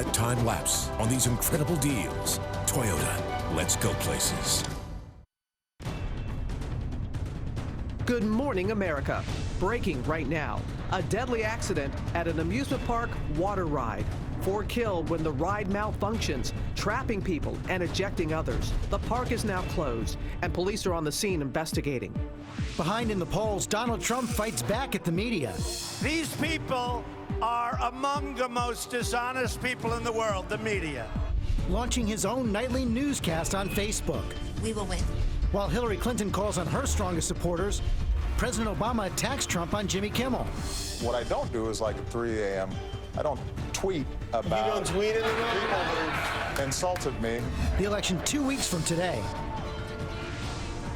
A time lapse on these incredible deals. Toyota, let's go places. Good morning, America. Breaking right now. A deadly accident at an amusement park water ride. 4 killed when the ride malfunctions, trapping people and ejecting others. The park is now closed, and police are on the scene investigating. Behind in the polls, Donald Trump fights back at the media. These people are among the most dishonest people in the world, the media. Launching his own nightly newscast on Facebook. We will win. While Hillary Clinton calls on her strongest supporters, President Obama attacks Trump on Jimmy Kimmel. What I don't do is like at 3 a.m., I don't tweet about You don't tweet people who insulted me. The election 2 weeks from today.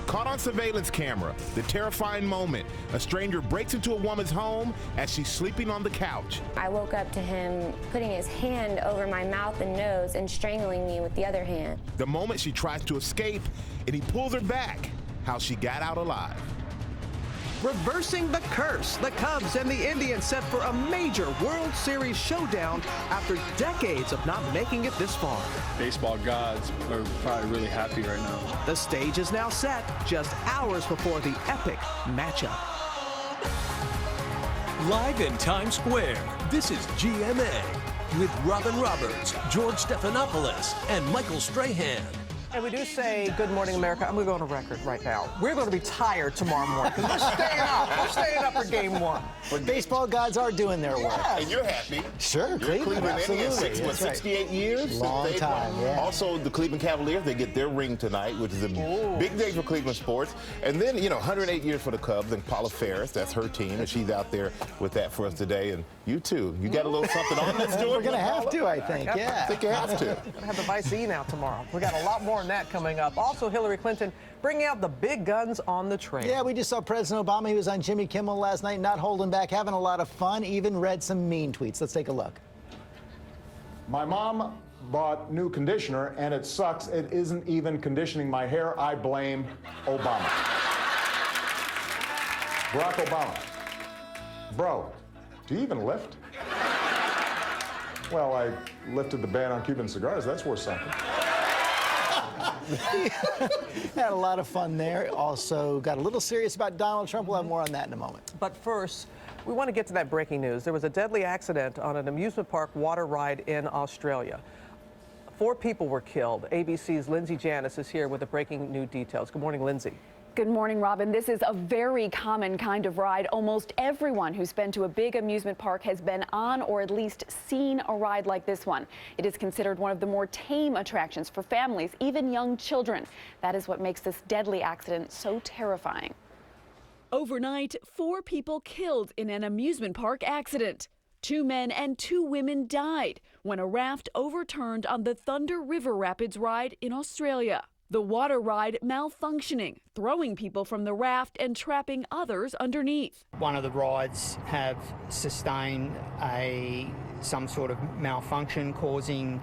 Caught on surveillance camera, the terrifying moment. A stranger breaks into a woman's home as she's sleeping on the couch. I woke up to him putting his hand over my mouth and nose and strangling me with the other hand. The moment she tries to escape and he pulls her back. How she got out alive. Reversing the curse, the Cubs and the Indians set for a major World Series showdown after decades of not making it this far. Baseball gods are probably really happy right now. The stage is now set just hours before the epic matchup. Live in Times Square, this is GMA with Robin Roberts, George Stephanopoulos, and Michael Strahan. And we do say, good morning, America. I'm going to go on a record right now. We're going to be tired tomorrow morning because we're staying up. We're staying up for game 1. But baseball gods are doing their work. And you're happy. Sure, You're Cleveland, Indians, absolutely. 68 years? Long They've time, won. yeah. Also, the Cleveland Cavaliers, they get their ring tonight, which is a big day for Cleveland sports. And then, 108 years for the Cubs, and Paula Ferris, that's her team, and she's out there with that for us today. And you, too. You got a little something on this, George? We're going to have to, I think, yeah. I think you have to. We're going to have the Vice E now tomorrow. We got a lot more on that coming up. Also, Hillary Clinton bringing out the big guns on the train. Yeah, we just saw President Obama. He was on Jimmy Kimmel last night, not holding back, having a lot of fun, even read some mean tweets. Let's take a look. My mom bought new conditioner, and it sucks. It isn't even conditioning my hair. I blame Obama. Barack Obama. Bro, do you even lift? Well, I lifted the ban on Cuban cigars. That's worth something. Had a lot of fun there. Also got a little serious about Donald Trump. We'll have more on that in a moment. But first, we want to get to that breaking news. There was a deadly accident on an amusement park water ride in Australia. 4 people were killed. ABC's Lindsay Janis is here with the breaking new details. Good morning, Lindsay. Good morning, Robin. This is a very common kind of ride. Almost everyone who's been to a big amusement park has been on or at least seen a ride like this one. It is considered one of the more tame attractions for families, even young children. That is what makes this deadly accident so terrifying. Overnight, 4 people killed in an amusement park accident. 2 men and 2 women died when a raft overturned on the Thunder River Rapids ride in Australia. The water ride malfunctioning, throwing people from the raft and trapping others underneath. One of the rides have sustained some sort of malfunction, causing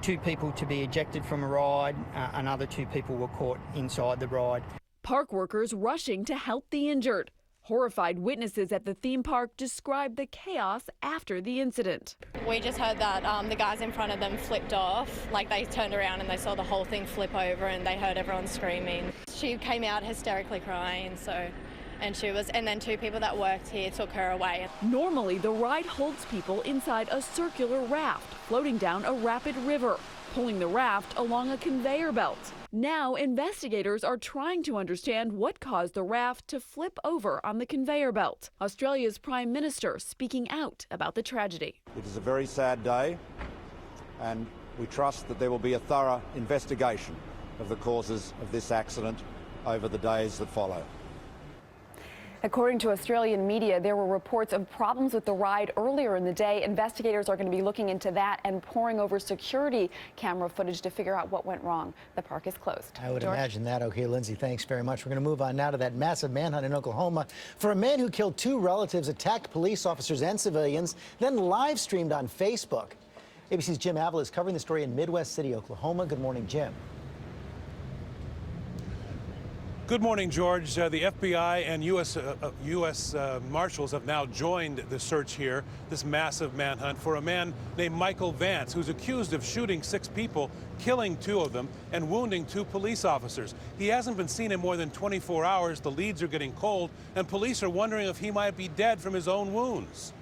2 people to be ejected from a ride. Another 2 people were caught inside the ride. Park workers rushing to help the injured. Horrified witnesses at the theme park described the chaos after the incident. We just heard that the guys in front of them flipped off, like they turned around and they saw the whole thing flip over and they heard everyone screaming. She came out hysterically crying, and then 2 people that worked here took her away. Normally, the ride holds people inside a circular raft floating down a rapid river, pulling the raft along a conveyor belt. Now, investigators are trying to understand what caused the raft to flip over on the conveyor belt. Australia's Prime Minister speaking out about the tragedy. It is a very sad day, and we trust that there will be a thorough investigation of the causes of this accident over the days that follow. According to Australian media, there were reports of problems with the ride earlier in the day. Investigators are going to be looking into that and poring over security camera footage to figure out what went wrong. The park is closed. I would George? imagine that. Okay, Lindsay, thanks very much. We're going to move on now to that massive manhunt in Oklahoma for a man who killed 2 relatives, attacked police officers and civilians, then live streamed on Facebook. ABC's Jim Avila is covering the story in Midwest City, Oklahoma. Good morning, Jim. Good morning, George. The FBI and U.S. Marshals have now joined the search here, this massive manhunt for a man named Michael Vance, who's accused of shooting 6 people, killing 2 of them, and wounding 2 police officers. He hasn't been seen in more than 24 hours. The leads are getting cold, and police are wondering if he might be dead from his own wounds.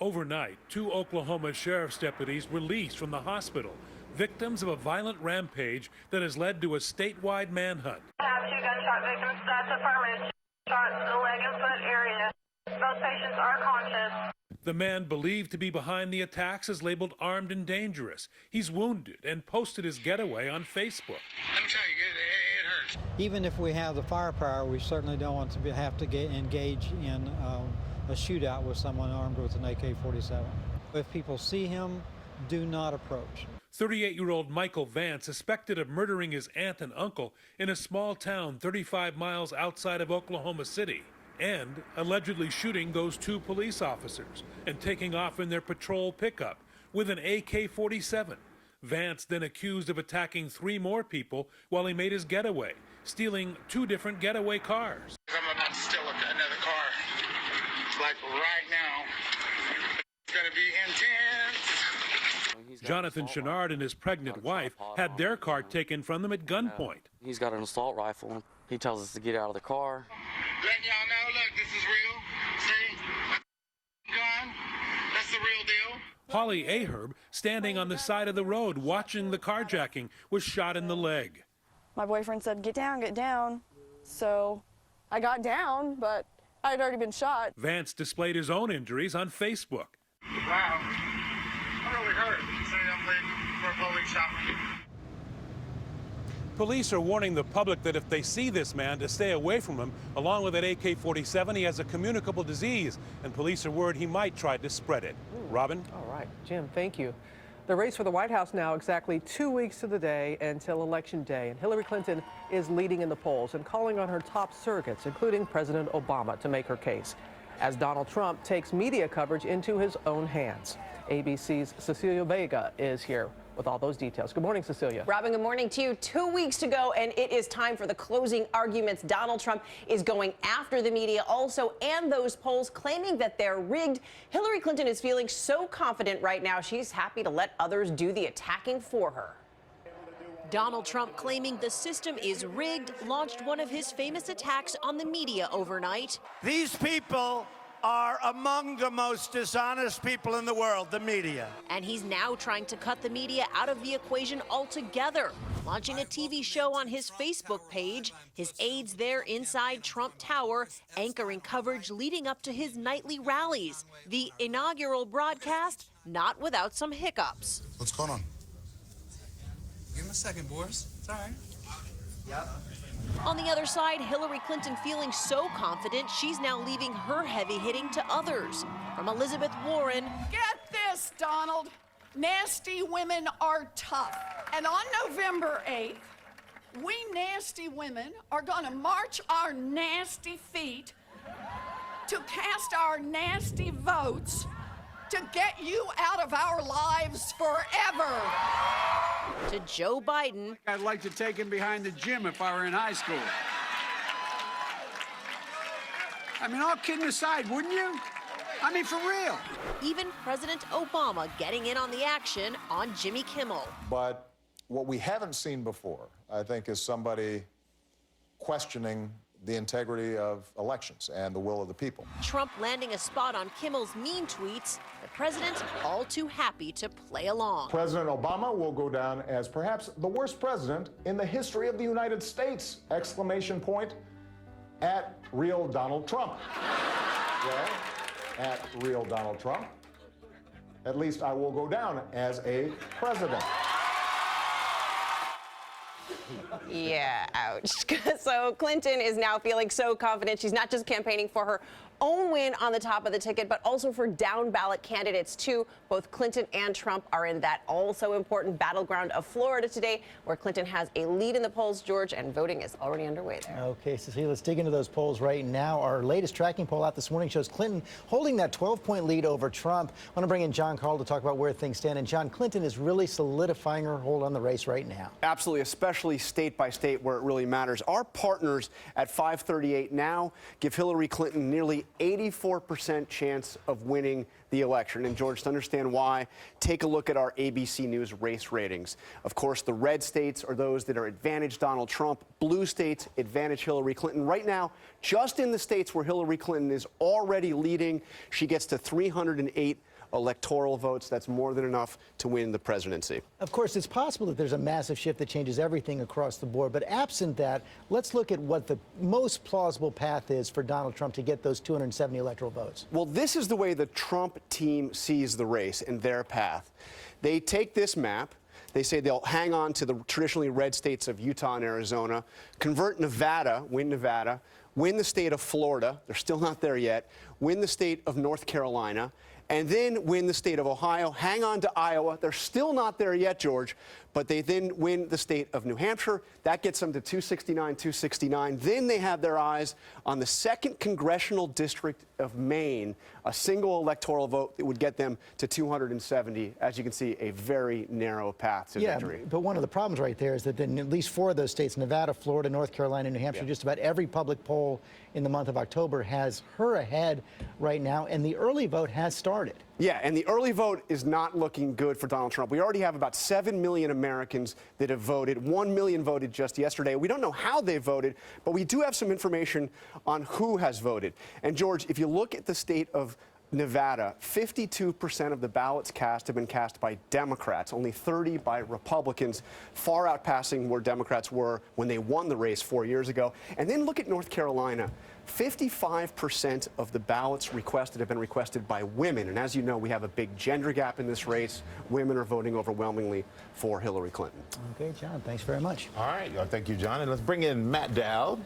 Overnight, 2 Oklahoma sheriff's deputies released from the hospital, victims of a violent rampage that has led to a statewide manhunt. Have 2 gunshot victims. That's affirmative. Shot to the leg and foot area. Both patients are conscious. The man believed to be behind the attacks is labeled armed and dangerous. He's wounded and posted his getaway on Facebook. Let me tell you, it hurts. Even if we have the firepower, we certainly don't want to have to engage in a shootout with someone armed with an AK-47. If people see him, do not approach. 38-year-old Michael Vance suspected of murdering his aunt and uncle in a small town 35 miles outside of Oklahoma City, and allegedly shooting those 2 police officers and taking off in their patrol pickup with an AK-47. Vance then accused of attacking 3 more people while he made his getaway, stealing 2 different getaway cars. I'm about to steal another car, like right now. It's gonna be intense. Jonathan Chenard and his pregnant wife had their car taken from them at gunpoint. He's got an assault rifle. He tells us to get out of the car. Letting y'all know, look, this is real. See? Gun. That's the real deal. Holly Aherb, standing on the side of the road watching the carjacking, was shot in the leg. My boyfriend said, get down, get down. So I got down, but I had already been shot. Vance displayed his own injuries on Facebook. Wow. I'm really hurt. Say I'm waiting for a police shot. Police are warning the public that if they see this man, to stay away from him. Along with that AK-47, he has a communicable disease, and police are worried he might try to spread it. Robin? All right, Jim, thank you. The race for the White House now exactly 2 weeks to the day until Election Day, and Hillary Clinton is leading in the polls and calling on her top surrogates, including President Obama, to make her case, as Donald Trump takes media coverage into his own hands. ABC's Cecilia Vega is here with all those details. Good morning, Cecilia. Robin, good morning to you. 2 weeks to go, and it is time for the closing arguments. Donald Trump is going after the media also and those polls, claiming that they're rigged. Hillary Clinton is feeling so confident right now, she's happy to let others do the attacking for her. Donald Trump, claiming the system is rigged, launched one of his famous attacks on the media overnight. These people are among the most dishonest people in the world, the media. And he's now trying to cut the media out of the equation altogether, launching a TV show on his Facebook page, his aides there inside Trump Tower, anchoring coverage leading up to his nightly rallies. The inaugural broadcast, not without some hiccups. What's going on? Give him a second, Boris. It's all right. Yep. On the other side, Hillary Clinton feeling so confident she's now leaving her heavy hitting to others. From Elizabeth Warren. Get this, Donald. Nasty women are tough. And on November 8th, we nasty women are going to march our nasty feet to cast our nasty votes to get you out of our lives forever. To Joe Biden. I'd like to take him behind the gym if I were in high school. I mean, all kidding aside, wouldn't you? I mean, for real. Even President Obama getting in on the action on Jimmy Kimmel. But what we haven't seen before, I think, is somebody questioning the integrity of elections and the will of the people. Trump landing a spot on Kimmel's mean tweets, the president all too happy to play along. President Obama will go down as perhaps the worst president in the history of the United States! Exclamation point at real Donald Trump. Well, at real Donald Trump, at least I will go down as a president. Yeah, ouch. So Clinton is now feeling so confident. She's not just campaigning for her own win on the top of the ticket, but also for down ballot candidates, too. Both Clinton and Trump are in that also important battleground of Florida today, where Clinton has a lead in the polls, George, and voting is already underway there. Okay, Cecilia, let's dig into those polls right now. Our latest tracking poll out this morning shows Clinton holding that 12-point lead over Trump. I want to bring in John Carl to talk about where things stand. And John, Clinton is really solidifying her hold on the race right now. Absolutely, especially state by state where it really matters. Our partners at 538 now give Hillary Clinton nearly 84% chance of winning the election. And George, to understand why, take a look at our ABC News race ratings. Of course, the red states are those that are advantage Donald Trump. Blue states advantage Hillary Clinton. Right now, just in the states where Hillary Clinton is already leading, she gets to 308 electoral votes. That's more than enough to win the presidency. Of course, it's possible that there's a massive shift that changes everything across the board. But absent that, let's look at what the most plausible path is for Donald Trump to get those 270 electoral votes. Well, this is the way the Trump team sees the race and their path. They take this map. They say they'll hang on to the traditionally red states of Utah and Arizona, convert Nevada, win the state of Florida. They're still not there yet. Win the state of North Carolina, and then win the state of Ohio, hang on to Iowa. They're still not there yet, George, but they then win the state of New Hampshire. That gets them to 269. Then they have their eyes on the 2nd Congressional District of Maine, a single electoral vote that would get them to 270. As you can see, a very narrow path to victory. But one of the problems right there is that in at least 4 of those states, Nevada, Florida, North Carolina, New Hampshire, just about every public poll in the month of October has her ahead right now, and the early vote has started. Yeah, and the early vote is not looking good for Donald Trump. We already have about 7 million Americans that have voted. 1 million voted just yesterday. We don't know how they voted, but we do have some information on who has voted. And George, if you look at the state of Nevada, 52% of the ballots cast have been cast by Democrats, only 30 by Republicans, far outpassing where Democrats were when they won the race 4 years ago. And then look at North Carolina. 55% of the ballots requested have been requested by women. And as you know, we have a big gender gap in this race. Women are voting overwhelmingly for Hillary Clinton. Okay, John, thanks very much. All right, thank you, John. And let's bring in Matt Dowd.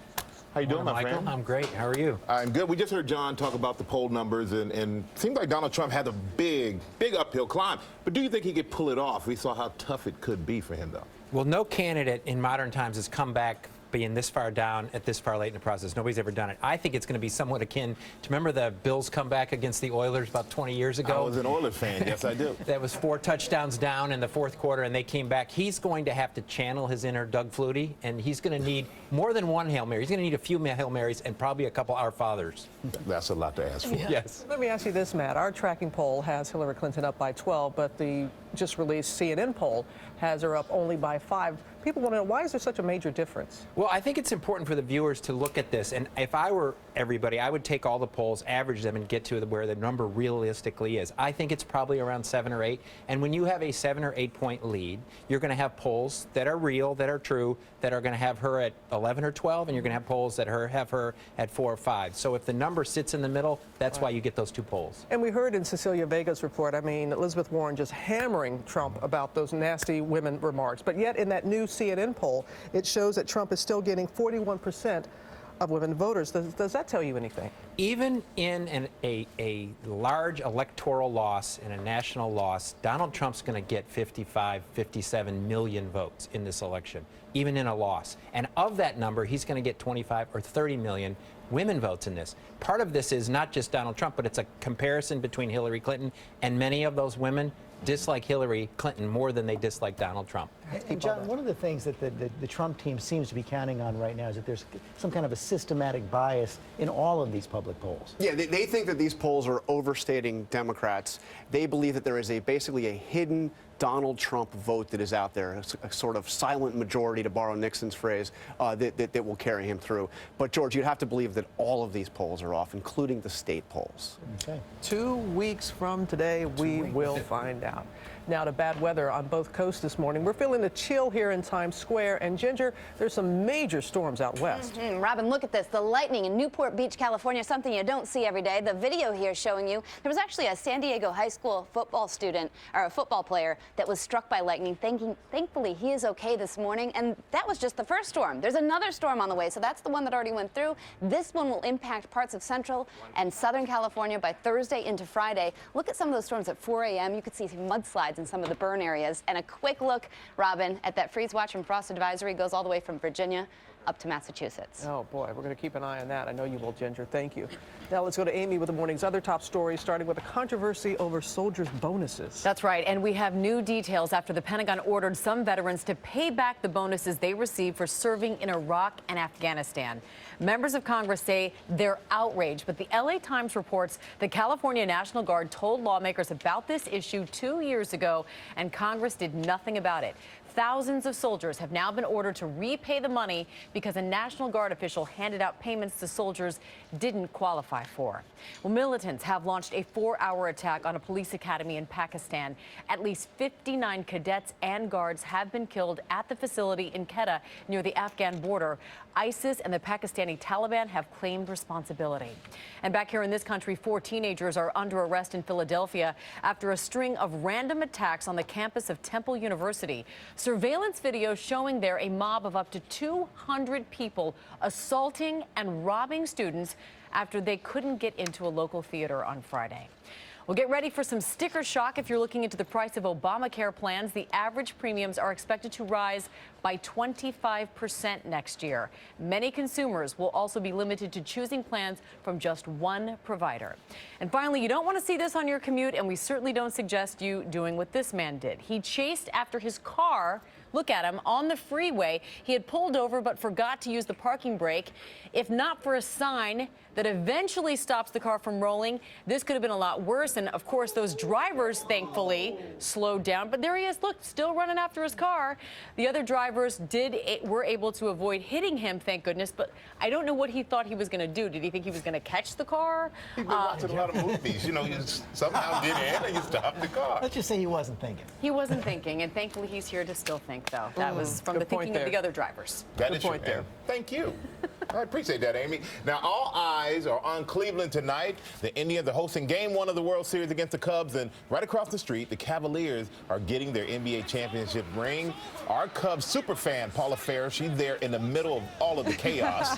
How you doing, my friend? I'm great. How are you? I'm good. We just heard John talk about the poll numbers, and it seems like Donald Trump had a big uphill climb. But do you think he could pull it off? We saw how tough it could be for him, though. Well, no candidate in modern times has come back being this far down at this far late in the process. Nobody's ever done it. I think it's going to be somewhat akin to, remember the Bills comeback against the Oilers about 20 years ago? I was an Oilers fan. Yes, I do. That was 4 touchdowns down in the 4th quarter, and they came back. He's going to have to channel his inner Doug Flutie, and he's going to need more than one Hail Mary. He's going to need a few Hail Marys and probably a couple Our Fathers. That's a lot to ask for. Yeah. Yes. Let me ask you this, Matt. Our tracking poll has Hillary Clinton up by 12, but the just released CNN poll has her up only by 5. People want to know, why is there such a major difference? Well, I think it's important for the viewers to look at this. And if I were everybody, I would take all the polls, average them, and get to where the number realistically is. I think it's probably around 7 or 8. And when you have a 7 or 8 point lead, you're going to have polls that are real, that are true, that are going to have her at 11 or 12, and you're going to have polls that have her at 4 or 5. So if the number sits in the middle, that's why you get those 2 polls. And we heard in Cecilia Vega's report, I mean, Elizabeth Warren just hammering Trump about those nasty women remarks. But yet in that new CNN poll, it shows that Trump is still getting 41% of women voters. Does that tell you anything? Even in a large electoral loss and a national loss, Donald Trump's going to get 55, 57 million votes in this election, even in a loss. And of that number, he's going to get 25 or 30 million women votes in this. Part of this is not just Donald Trump, but it's a comparison between Hillary Clinton, and many of those women dislike Hillary Clinton more than they dislike Donald Trump. And John, one of the things that the Trump team seems to be counting on right now is that there's some kind of a systematic bias in all of these public polls. Yeah, they think that these polls are overstating Democrats. They believe that there is basically a hidden Donald Trump vote that is out there, a sort of silent majority, to borrow Nixon's phrase, that will carry him through. But, George, you'd have to believe that all of these polls are off, including the state polls. Okay. 2 weeks from today, we will find out. Now to bad weather on both coasts this morning. We're feeling the chill here in Times Square. And Ginger, there's some major storms out west. Robin, look at this. The lightning in Newport Beach, California, something you don't see every day. The video here showing you there was actually a San Diego high school football student, or a football player, that was struck by lightning. Thankfully, he is okay this morning. And that was just the first storm. There's another storm on the way, so that's the one that already went through. This one will impact parts of Central and Southern California by Thursday into Friday. Look at some of those storms at 4 a.m. You could see mudslides in some of the burn areas. And a quick look, Robin, at that freeze watch and frost advisory goes all the way from Virginia up to Massachusetts. Oh, boy, we're going to keep an eye on that. I know you will, Ginger. Thank you. Now let's go to Amy with the morning's other top stories, starting with a controversy over soldiers' bonuses. That's right, and we have new details after the Pentagon ordered some veterans to pay back the bonuses they received for serving in Iraq and Afghanistan. Members of Congress say they're outraged, but the LA Times reports the California National Guard told lawmakers about this issue 2 years ago, and Congress did nothing about it. Thousands of soldiers have now been ordered to repay the money because a National Guard official handed out payments the soldiers didn't qualify for. Well, militants have launched a 4-hour attack on a police academy in Pakistan. At least 59 cadets and guards have been killed at the facility in Quetta near the Afghan border. ISIS and the Pakistani Taliban have claimed responsibility. And back here in this country, 4 teenagers are under arrest in Philadelphia after a string of random attacks on the campus of Temple University. Surveillance video showing there a mob of up to 200 people assaulting and robbing students after they couldn't get into a local theater on Friday. Well, get ready for some sticker shock if you're looking into the price of Obamacare plans. The average premiums are expected to rise by 25% next year. Many consumers will also be limited to choosing plans from just one provider. And finally, you don't want to see this on your commute, and we certainly don't suggest you doing what this man did. He chased after his car. Look at him on the freeway. He had pulled over but forgot to use the parking brake. If not for a sign that eventually stops the car from rolling, this could have been a lot worse. And of course, those drivers, thankfully, slowed down. But there he is, look, still running after his car. The other drivers were able to avoid hitting him, thank goodness. But I don't know what he thought he was going to do. Did he think he was going to catch the car? He's been watching a lot of movies. You know, you somehow get in and you stop the car. Let's just say he wasn't thinking. He wasn't thinking, and thankfully he's here to still think, though. That was from the thinking of the other drivers. That is point there. Thank you. I appreciate that, Amy. Now, all eyes are on Cleveland tonight. The Indians are hosting Game 1 of the World Series against the Cubs, and right across the street, the Cavaliers are getting their NBA championship ring. Our Cubs super fan, Paula Fair, she's there in the middle of all of the chaos.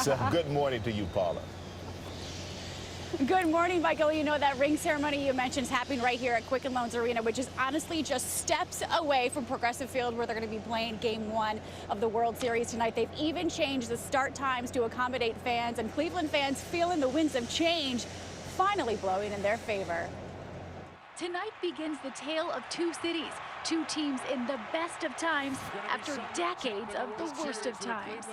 So good morning to you, Paula. Good morning, Michael. You know, that ring ceremony you mentioned is happening right here at Quicken Loans Arena, which is honestly just steps away from Progressive Field, where they're going to be playing Game 1 of the World Series tonight. They've even changed the start times to accommodate fans, and Cleveland fans feeling the winds of change finally blowing in their favor. Tonight begins the tale of two cities, two teams in the best of times after decades of the worst of times.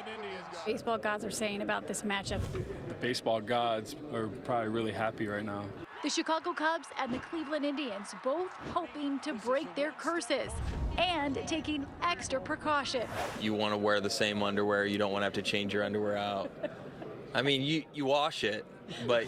Baseball gods are saying about this matchup. The baseball gods are probably really happy right now. The Chicago Cubs and the Cleveland Indians both hoping to break their curses and taking extra precaution. You want to wear the same underwear. You don't want to have to change your underwear out. I mean, you wash it, but...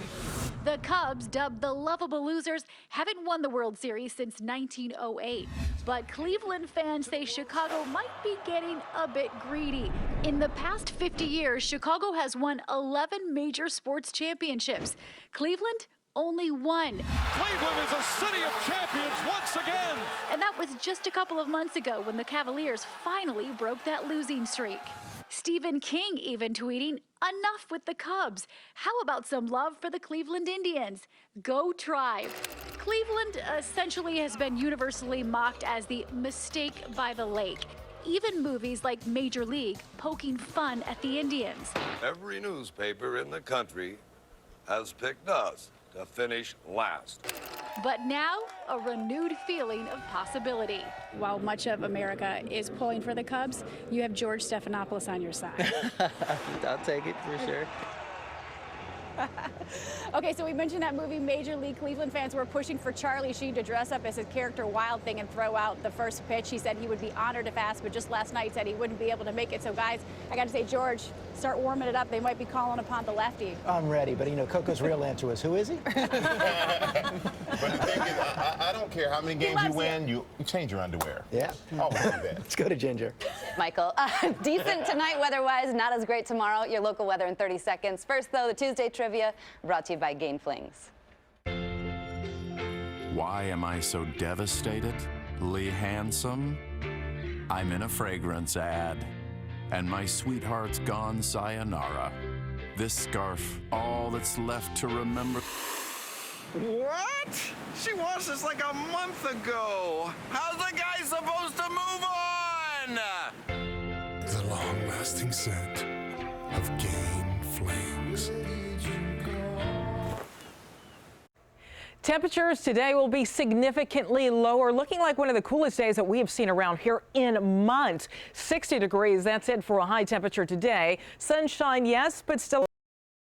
The Cubs, dubbed the lovable losers, haven't won the World Series since 1908. But Cleveland fans say Chicago might be getting a bit greedy. In the past 50 years, Chicago has won 11 major sports championships. Cleveland, only one. Cleveland is a city of champions once again. And that was just a couple of months ago when the Cavaliers finally broke that losing streak. Stephen King even tweeting, "Enough with the Cubs. How about some love for the Cleveland Indians? Go Tribe." Cleveland essentially has been universally mocked as the mistake by the lake. Even movies like Major League poking fun at the Indians. Every newspaper in the country has picked us to finish last. But now, a renewed feeling of possibility. While much of America is pulling for the Cubs, you have George Stephanopoulos on your side. I'll take it for sure. Okay, so we mentioned that movie Major League. Cleveland fans were pushing for Charlie Sheen to dress up as his character Wild Thing and throw out the first pitch. He said he would be honored if asked, but just last night said he wouldn't be able to make it. So guys, I got to say, George, start warming it up. They might be calling upon the lefty. I'm ready, but you know, Coco's real answer was, who is he? But the thing is, I don't care how many games you win, you change your underwear. Yeah. Always do that. Let's go to Ginger. Michael, decent tonight weather-wise, not as great tomorrow. Your local weather in 30 seconds. First, though, the Tuesday trivia brought to you by Gain Flings. Why am I so devastated? Lee Handsome? I'm in a fragrance ad, and my sweetheart's gone sayonara. This scarf, all that's left to remember. What? She wants this like a month ago. How's the guy supposed to move on? The long-lasting scent of Gain Flings. Temperatures today will be significantly lower, looking like one of the coolest days that we have seen around here in months. 60 degrees, that's it for a high temperature today. Sunshine, yes, but still